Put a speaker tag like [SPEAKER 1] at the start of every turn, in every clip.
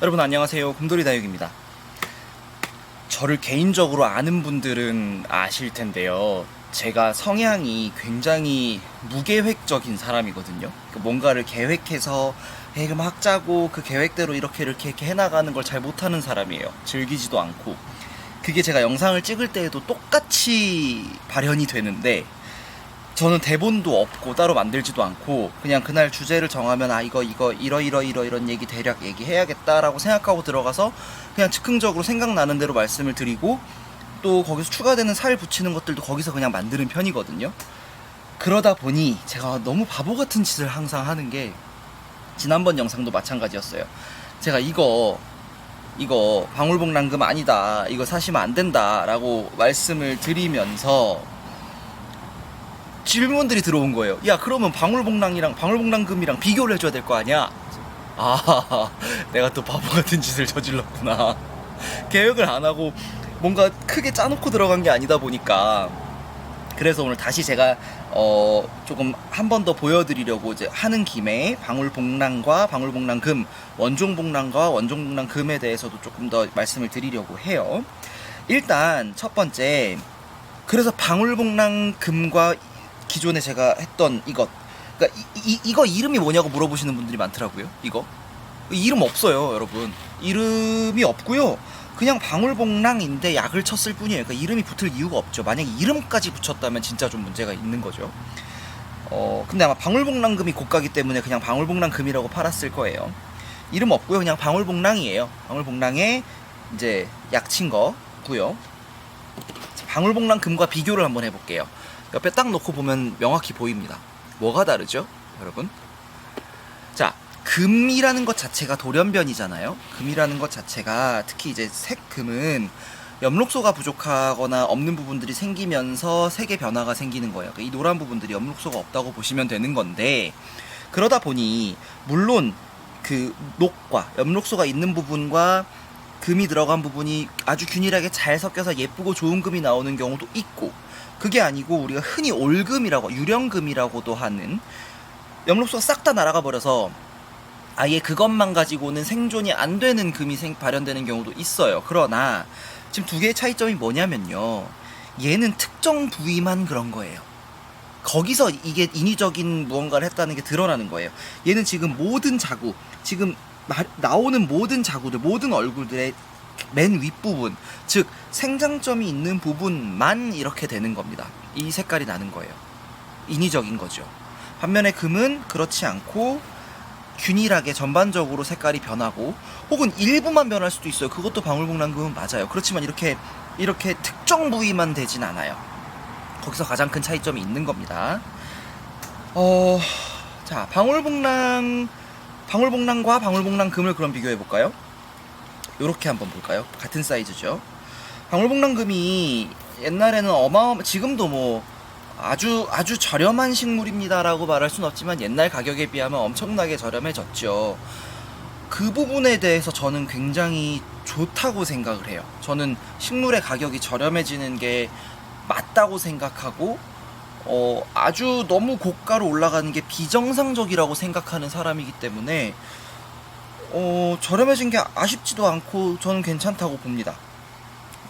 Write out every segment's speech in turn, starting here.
[SPEAKER 1] 여러분 안녕하세요. 곰돌이다육입니다. 저를 개인적으로 아는 분들은 아실 텐데요. 제가 성향이 굉장히 무계획적인 사람이거든요. 뭔가를 계획해서 막 짜고 그 계획대로 이렇게 해나가는 걸 잘 못하는 사람이에요. 즐기지도 않고. 그게 제가 영상을 찍을 때에도 똑같이 발현이 되는데, 저는 대본도 없고 따로 만들지도 않고 그냥 그날 주제를 정하면 이거 이런 얘기 대략 얘기해야겠다라고 생각하고 들어가서 그냥 즉흥적으로 생각나는 대로 말씀을 드리고, 또 거기서 추가되는 살 붙이는 것들도 거기서 그냥 만드는 편이거든요. 그러다 보니 제가 너무 바보 같은 짓을 항상 하는 게, 지난번 영상도 마찬가지였어요. 제가 이거 방울복랑금 아니다, 이거 사시면 안 된다 라고 말씀을 드리면서 질문들이 들어온 거예요. 야, 그러면 방울복랑이랑 방울복랑금이랑 비교를 해줘야 될 거 아니야? 내가 또 바보 같은 짓을 저질렀구나. 계획을 안 하고 뭔가 크게 짜놓고 들어간 게 아니다 보니까. 그래서 오늘 다시 제가 조금 한 번 더 보여드리려고 이제 하는 김에 방울복랑과 방울복랑금, 원종복랑과 원종복랑금에 대해서도 조금 더 말씀을 드리려고 해요. 일단 첫 번째, 그래서 방울복랑금과 기존에 제가 했던 이것, 그러니까 이거 이름이 뭐냐고 물어보시는 분들이 많더라고요. 이거 이름 없어요, 여러분. 이름이 없고요. 그냥 방울복랑인데 약을 쳤을 뿐이에요. 그러니까 이름이 붙을 이유가 없죠. 만약에 이름까지 붙였다면 진짜 좀 문제가 있는 거죠. 근데 아마 방울복랑금이 고가기 때문에 그냥 방울복랑금이라고 팔았을 거예요. 이름 없고요. 그냥 방울복랑이에요. 방울복랑에 이제 약친 거고요. 방울복랑금과 비교를 한번 해볼게요. 옆에 딱 놓고 보면 명확히 보입니다. 뭐가 다르죠, 여러분? 자, 금이라는 것 자체가 돌연변이잖아요. 금이라는 것 자체가, 특히 이제 색금은 엽록소가 부족하거나 없는 부분들이 생기면서 색의 변화가 생기는 거예요. 이 노란 부분들이 엽록소가 없다고 보시면 되는 건데, 그러다 보니 물론 그 녹과 엽록소가 있는 부분과 금이 들어간 부분이 아주 균일하게 잘 섞여서 예쁘고 좋은 금이 나오는 경우도 있고, 그게 아니고 우리가 흔히 올금이라고, 유령금이라고도 하는, 엽록소가 싹 다 날아가 버려서 아예 그것만 가지고는 생존이 안 되는 금이 발현되는 경우도 있어요. 그러나 지금 두 개의 차이점이 뭐냐면요, 얘는 특정 부위만 그런 거예요. 거기서 이게 인위적인 무언가를 했다는 게 드러나는 거예요. 얘는 지금 모든 자구, 지금 나오는 모든 자구들, 모든 얼굴들의 맨 윗부분, 즉 생장점이 있는 부분만 이렇게 되는 겁니다. 이 색깔이 나는 거예요. 인위적인 거죠. 반면에 금은 그렇지 않고 균일하게 전반적으로 색깔이 변하고, 혹은 일부만 변할 수도 있어요. 그것도 방울복랑금은 맞아요. 그렇지만 이렇게 특정 부위만 되진 않아요. 거기서 가장 큰 차이점이 있는 겁니다. 자, 방울복랑과 방울복랑금을 그럼 비교해 볼까요? 요렇게 한번 볼까요? 같은 사이즈죠. 방울복랑금이 옛날에는 지금도 뭐 아주 저렴한 식물입니다라고 말할 순 없지만 옛날 가격에 비하면 엄청나게 저렴해졌죠. 그 부분에 대해서 저는 굉장히 좋다고 생각을 해요. 저는 식물의 가격이 저렴해지는 게 맞다고 생각하고, 아주 너무 고가로 올라가는 게 비정상적이라고 생각하는 사람이기 때문에 저렴해진 게 아쉽지도 않고 저는 괜찮다고 봅니다.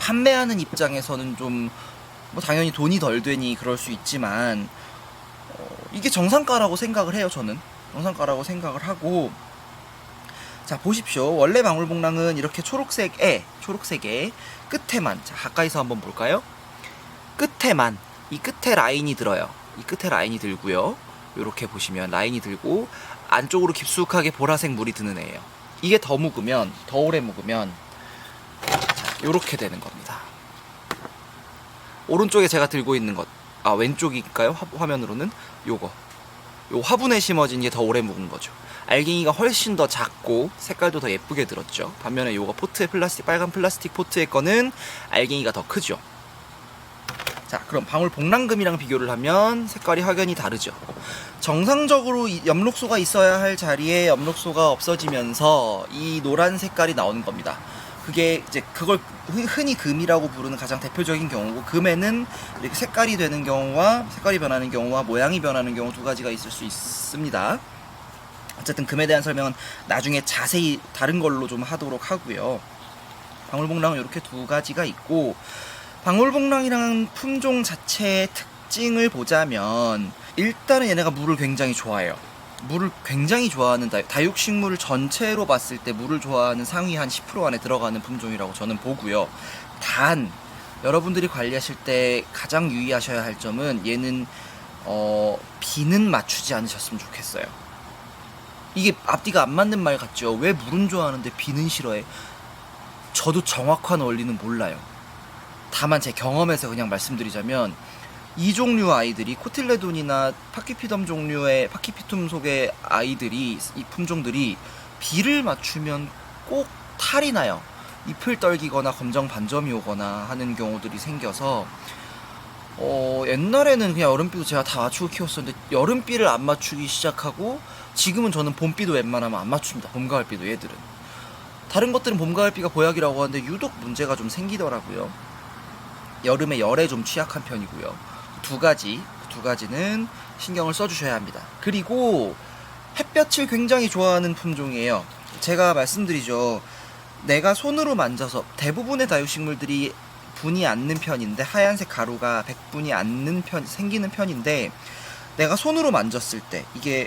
[SPEAKER 1] 판매하는 입장에서는 좀 뭐 당연히 돈이 덜 되니 그럴 수 있지만, 이게 정상가라고 생각을 해요. 저는 정상가라고 생각을 하고. 자, 보십시오. 원래 방울복랑은 이렇게 초록색에 끝에만, 자, 가까이서 한번 볼까요? 끝에만, 이 끝에 라인이 들어요. 이 끝에 라인이 들고요. 요렇게 보시면 라인이 들고 안쪽으로 깊숙하게 보라색 물이 드는 애예요. 이게 더 오래 묵으면 자, 요렇게 되는 겁니다. 오른쪽에 제가 들고 있는 것, 왼쪽일까요? 화면으로는 요 화분에 심어진 게 더 오래 묵은 거죠. 알갱이가 훨씬 더 작고 색깔도 더 예쁘게 들었죠. 반면에 요거 포트의 빨간 플라스틱 포트의 거는 알갱이가 더 크죠. 자, 그럼 방울복랑금이랑 비교를 하면 색깔이 확연히 다르죠. 정상적으로 엽록소가 있어야 할 자리에 엽록소가 없어지면서 이 노란 색깔이 나오는 겁니다. 그게 이제 그걸 흔히 금이라고 부르는 가장 대표적인 경우고, 금에는 이렇게 색깔이 되는 경우와 색깔이 변하는 경우와 모양이 변하는 경우 두 가지가 있을 수 있습니다. 어쨌든 금에 대한 설명은 나중에 자세히 다른 걸로 좀 하도록 하고요. 방울복랑은 이렇게 두 가지가 있고, 방울복랑이라는 품종 자체의 특징을 보자면 일단은 얘네가 물을 굉장히 좋아해요. 물을 굉장히 좋아하는 다육식물 전체로 봤을 때 물을 좋아하는 상위 한 10% 안에 들어가는 품종이라고 저는 보고요. 단 여러분들이 관리하실 때 가장 유의하셔야 할 점은 얘는 비는 맞추지 않으셨으면 좋겠어요. 이게 앞뒤가 안 맞는 말 같죠? 왜 물은 좋아하는데 비는 싫어해? 저도 정확한 원리는 몰라요. 다만 제 경험에서 그냥 말씀드리자면 이 종류 아이들이 코틸레돈이나 파키피덤 종류의 파키피툼 속의 아이들이, 이 품종들이 비를 맞추면 꼭 탈이 나요. 잎을 떨기거나 검정 반점이 오거나 하는 경우들이 생겨서 옛날에는 그냥 여름비도 제가 다 맞추고 키웠었는데 여름비를 안 맞추기 시작하고 지금은 저는 봄비도 웬만하면 안 맞춥니다. 봄, 가을비도 얘들은. 다른 것들은 봄, 가을비가 보약이라고 하는데 유독 문제가 좀 생기더라고요. 여름에 열에 좀 취약한 편이고요. 두 가지는 신경을 써주셔야 합니다. 그리고 햇볕을 굉장히 좋아하는 품종이에요. 제가 말씀드리죠. 내가 손으로 만져서 대부분의 다육식물들이 분이 않는 편인데, 하얀색 가루가 백분이 않는 생기는 편인데, 내가 손으로 만졌을 때 이게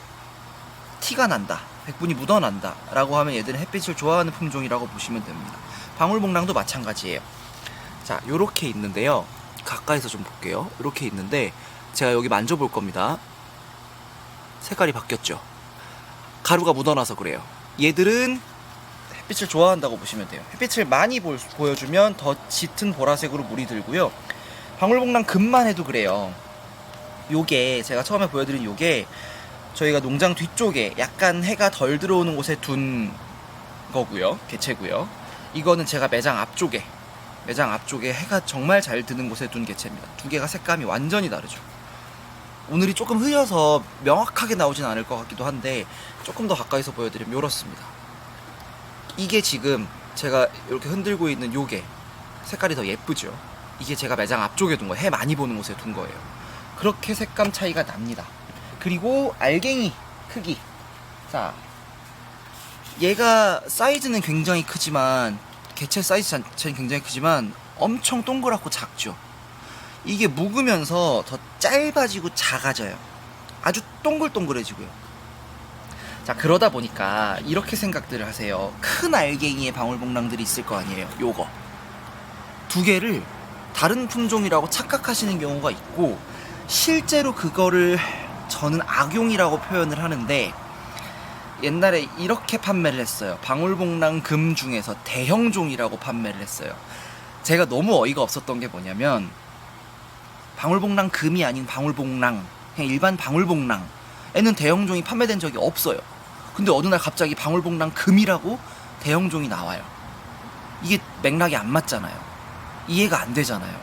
[SPEAKER 1] 티가 난다, 백분이 묻어난다 라고 하면 얘들은 햇빛을 좋아하는 품종이라고 보시면 됩니다. 방울복랑도 마찬가지예요. 자, 요렇게 있는데요. 가까이서 좀 볼게요. 이렇게 있는데 제가 여기 만져볼 겁니다. 색깔이 바뀌었죠. 가루가 묻어나서 그래요. 얘들은 햇빛을 좋아한다고 보시면 돼요. 햇빛을 많이 보여주면 더 짙은 보라색으로 물이 들고요. 방울복랑 금만 해도 그래요. 요게 제가 처음에 보여드린 요게 저희가 농장 뒤쪽에 약간 해가 덜 들어오는 곳에 둔 거고요. 개체고요. 이거는 제가 매장 앞쪽에 해가 정말 잘 드는 곳에 둔 개체입니다. 두 개가 색감이 완전히 다르죠. 오늘이 조금 흐려서 명확하게 나오진 않을 것 같기도 한데 조금 더 가까이서 보여드리면 이렇습니다. 이게 지금 제가 이렇게 흔들고 있는 요게 색깔이 더 예쁘죠. 이게 제가 매장 앞쪽에 둔 거예요. 해 많이 보는 곳에 둔 거예요. 그렇게 색감 차이가 납니다. 그리고 알갱이 크기. 자, 얘가 사이즈는 굉장히 크지만, 개체 사이즈 자체는 굉장히 크지만 엄청 동그랗고 작죠. 이게 묵으면서 더 짧아지고 작아져요. 아주 동글동글해지고요. 자, 그러다 보니까 이렇게 생각들을 하세요. 큰 알갱이의 방울복랑들이 있을 거 아니에요. 요거 두 개를 다른 품종이라고 착각하시는 경우가 있고, 실제로 그거를 저는 악용이라고 표현을 하는데, 옛날에 이렇게 판매를 했어요. 방울복랑 금 중에서 대형종이라고 판매를 했어요. 제가 너무 어이가 없었던 게 뭐냐면, 방울복랑 금이 아닌 방울복랑, 그냥 일반 방울복랑에는 대형종이 판매된 적이 없어요. 근데 어느 날 갑자기 방울복랑 금이라고 대형종이 나와요. 이게 맥락이 안 맞잖아요. 이해가 안 되잖아요.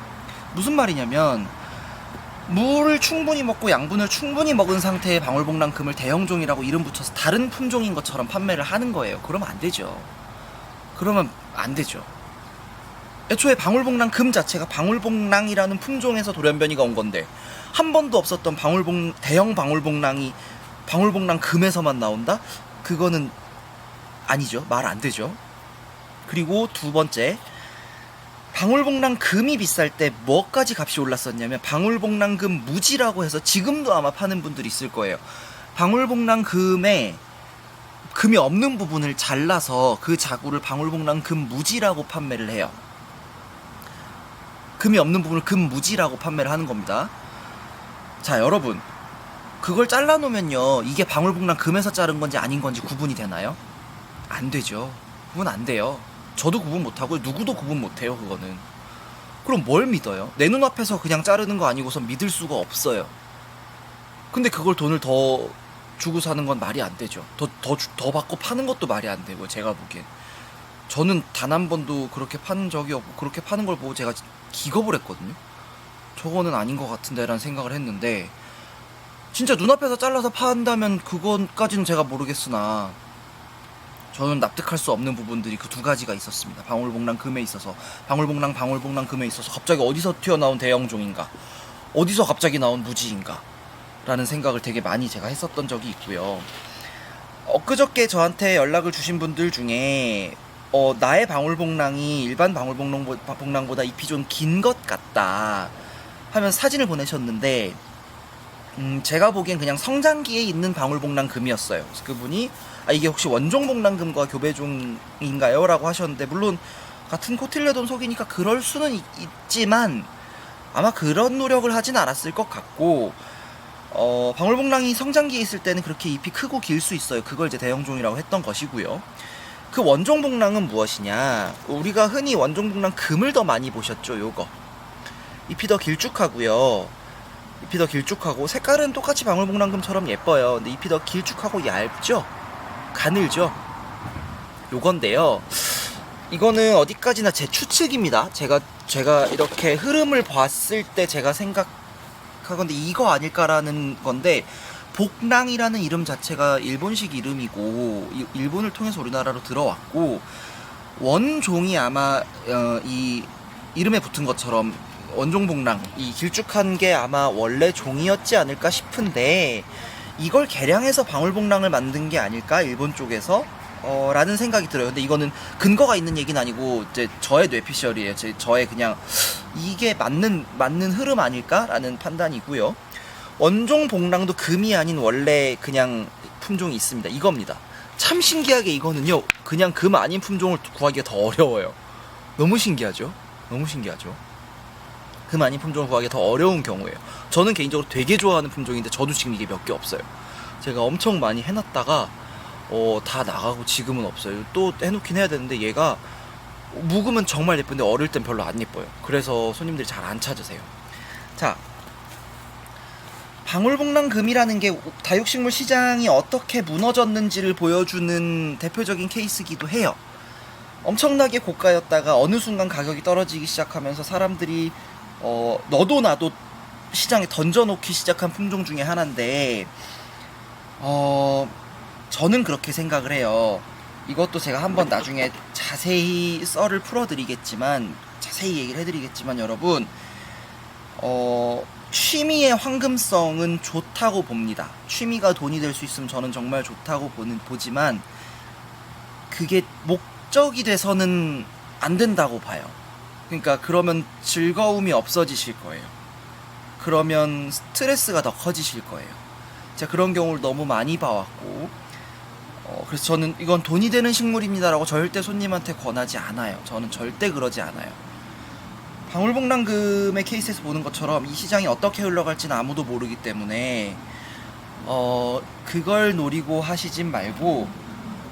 [SPEAKER 1] 무슨 말이냐면, 물을 충분히 먹고 양분을 충분히 먹은 상태의 방울복랑 금을 대형종이라고 이름 붙여서 다른 품종인 것처럼 판매를 하는 거예요. 그러면 안 되죠. 애초에 방울복랑 금 자체가 방울복랑이라는 품종에서 돌연변이가 온 건데, 한 번도 없었던 대형 방울복랑이 방울복랑 금에서만 나온다? 그거는 아니죠. 말 안 되죠. 그리고 두 번째, 방울복랑 금이 비쌀 때 뭐까지 값이 올랐었냐면, 방울복랑 금 무지라고 해서 지금도 아마 파는 분들이 있을 거예요. 방울복랑 금에 금이 없는 부분을 잘라서 그 자구를 방울복랑 금 무지라고 판매를 해요. 금이 없는 부분을 금 무지라고 판매를 하는 겁니다. 자, 여러분, 그걸 잘라놓으면요, 이게 방울복랑 금에서 자른 건지 아닌 건지 구분이 되나요? 안 되죠. 구분 안 돼요. 저도 구분 못하고 누구도 구분 못해요. 그거는. 그럼 뭘 믿어요? 내 눈앞에서 그냥 자르는 거 아니고서 믿을 수가 없어요. 근데 그걸 돈을 더 주고 사는 건 말이 안 되죠. 더 받고 파는 것도 말이 안 되고, 제가 보기엔. 저는 단 한 번도 그렇게 파는 적이 없고, 그렇게 파는 걸 보고 제가 기겁을 했거든요. 저거는 아닌 것 같은데 라는 생각을 했는데, 진짜 눈앞에서 잘라서 판다면 그것까지는 제가 모르겠으나, 저는 납득할 수 없는 부분들이 그 두 가지가 있었습니다. 방울복랑 금에 있어서, 방울복랑 금에 있어서 갑자기 어디서 튀어나온 대형종인가, 어디서 갑자기 나온 무지인가 라는 생각을 되게 많이 제가 했었던 적이 있고요. 엊그저께 저한테 연락을 주신 분들 중에 나의 방울복랑이 일반 방울복랑보다 잎이 좀 긴 것 같다 하면 사진을 보내셨는데, 제가 보기엔 그냥 성장기에 있는 방울복랑 금이었어요. 그래서 그분이 이게 혹시 원종복랑금과 교배종인가요? 라고 하셨는데, 물론 같은 코틸레돈 속이니까 그럴 수는 있지만 아마 그런 노력을 하진 않았을 것 같고, 방울복랑이 성장기에 있을 때는 그렇게 잎이 크고 길 수 있어요. 그걸 이제 대형종이라고 했던 것이고요. 그 원종복랑은 무엇이냐? 우리가 흔히 원종복랑 금을 더 많이 보셨죠. 요거 잎이 더 길쭉하고요. 잎이 더 길쭉하고 색깔은 똑같이 방울복랑금처럼 예뻐요. 근데 잎이 더 길쭉하고 얇죠? 가늘죠? 요건데요. 이거는 어디까지나 제 추측입니다. 제가 이렇게 흐름을 봤을 때 제가 생각하건데 이거 아닐까라는 건데, 복랑이라는 이름 자체가 일본식 이름이고 일본을 통해서 우리나라로 들어왔고, 원종이 아마 이 이름에 붙은 것처럼 원종복랑 이 길쭉한 게 아마 원래 종이었지 않을까 싶은데, 이걸 개량해서 방울복랑을 만든 게 아닐까 일본 쪽에서 라는 생각이 들어요. 근데 이거는 근거가 있는 얘기는 아니고 이제 저의 뇌피셜이에요. 저의 그냥 이게 맞는 흐름 아닐까라는 판단이고요. 원종복랑도 금이 아닌 원래 그냥 품종이 있습니다. 이겁니다. 참 신기하게 이거는요, 그냥 금 아닌 품종을 구하기가 더 어려워요. 너무 신기하죠? 너무 신기하죠? 금 아닌 품종을 구하기가 더 어려운 경우예요. 저는 개인적으로 되게 좋아하는 품종인데 저도 지금 이게 몇 개 없어요. 제가 엄청 많이 해놨다가 다 나가고 지금은 없어요. 또 해놓긴 해야 되는데, 얘가 묵으면 정말 예쁜데 어릴 땐 별로 안 예뻐요. 그래서 손님들이 잘 안 찾으세요. 자, 방울복랑금이라는 게 다육식물 시장이 어떻게 무너졌는지를 보여주는 대표적인 케이스기도 해요. 엄청나게 고가였다가 어느 순간 가격이 떨어지기 시작하면서 사람들이 너도 나도 시장에 던져놓기 시작한 품종 중에 하나인데, 저는 그렇게 생각을 해요. 이것도 제가 한번 나중에 자세히 썰을 풀어드리겠지만, 자세히 얘기를 해드리겠지만, 여러분, 취미의 황금성은 좋다고 봅니다. 취미가 돈이 될 수 있으면 저는 정말 좋다고 보지만, 그게 목적이 돼서는 안 된다고 봐요. 그러니까 그러면 즐거움이 없어지실 거예요. 그러면 스트레스가 더 커지실 거예요. 제가 그런 경우를 너무 많이 봐왔고, 그래서 저는 이건 돈이 되는 식물입니다라고 절대 손님한테 권하지 않아요. 저는 절대 그러지 않아요. 방울복랑금의 케이스에서 보는 것처럼 이 시장이 어떻게 흘러갈지는 아무도 모르기 때문에 그걸 노리고 하시진 말고,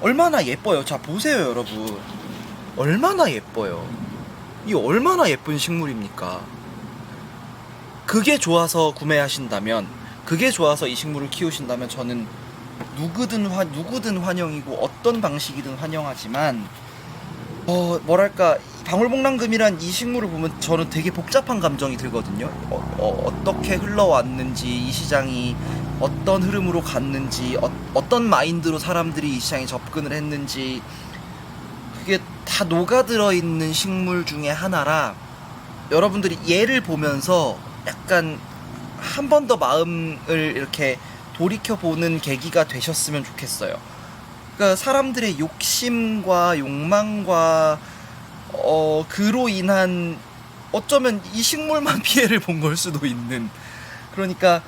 [SPEAKER 1] 얼마나 예뻐요. 자, 보세요 여러분, 얼마나 예뻐요. 이 얼마나 예쁜 식물입니까? 그게 좋아서 구매하신다면, 그게 좋아서 이 식물을 키우신다면 저는 누구든 환영이고 어떤 방식이든 환영하지만, 뭐랄까, 방울복랑금이란 이 식물을 보면 저는 되게 복잡한 감정이 들거든요. 어떻게 흘러왔는지, 이 시장이 어떤 흐름으로 갔는지, 어떤 마인드로 사람들이 이 시장에 접근을 했는지, 그게 다 녹아들어 있는 식물 중에 하나라, 여러분들이 얘를 보면서 약간 한 번 더 마음을 이렇게 돌이켜보는 계기가 되셨으면 좋겠어요. 그러니까 사람들의 욕심과 욕망과 그로 인한, 어쩌면 이 식물만 피해를 본 걸 수도 있는, 그러니까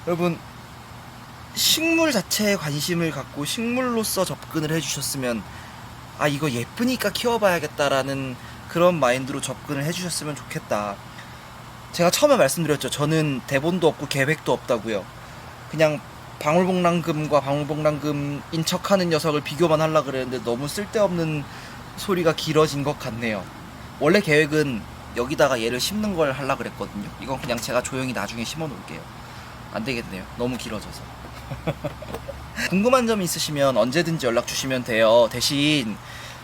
[SPEAKER 1] 여러분, 식물 자체에 관심을 갖고 식물로서 접근을 해주셨으면, 이거 예쁘니까 키워봐야겠다라는 그런 마인드로 접근을 해주셨으면 좋겠다. 제가 처음에 말씀드렸죠. 저는 대본도 없고 계획도 없다고요. 그냥 방울복랑금과 방울복랑금인 척하는 녀석을 비교만 하려고 그랬는데 너무 쓸데없는 소리가 길어진 것 같네요. 원래 계획은 여기다가 얘를 심는 걸 하려고 그랬거든요. 이건 그냥 제가 조용히 나중에 심어 놓을게요. 안 되겠네요. 너무 길어져서. 궁금한 점 있으시면 언제든지 연락 주시면 돼요. 대신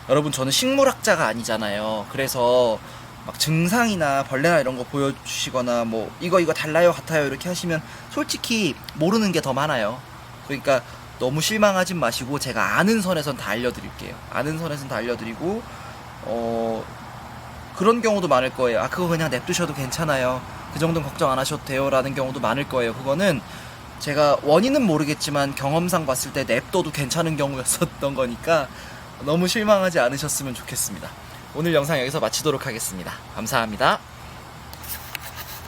[SPEAKER 1] 여러분, 저는 식물학자가 아니잖아요. 그래서 막 증상이나 벌레나 이런 거 보여주시거나 뭐 이거 달라요 같아요 이렇게 하시면 솔직히 모르는 게 더 많아요. 그러니까 너무 실망하진 마시고, 제가 아는 선에선 다 알려드릴게요. 아는 선에선 다 알려드리고, 그런 경우도 많을 거예요. 그거 그냥 냅두셔도 괜찮아요. 그 정도는 걱정 안 하셔도 돼요 라는 경우도 많을 거예요. 그거는 제가 원인은 모르겠지만 경험상 봤을 때 냅둬도 괜찮은 경우였었던 거니까 너무 실망하지 않으셨으면 좋겠습니다. 오늘 영상 여기서 마치도록 하겠습니다. 감사합니다.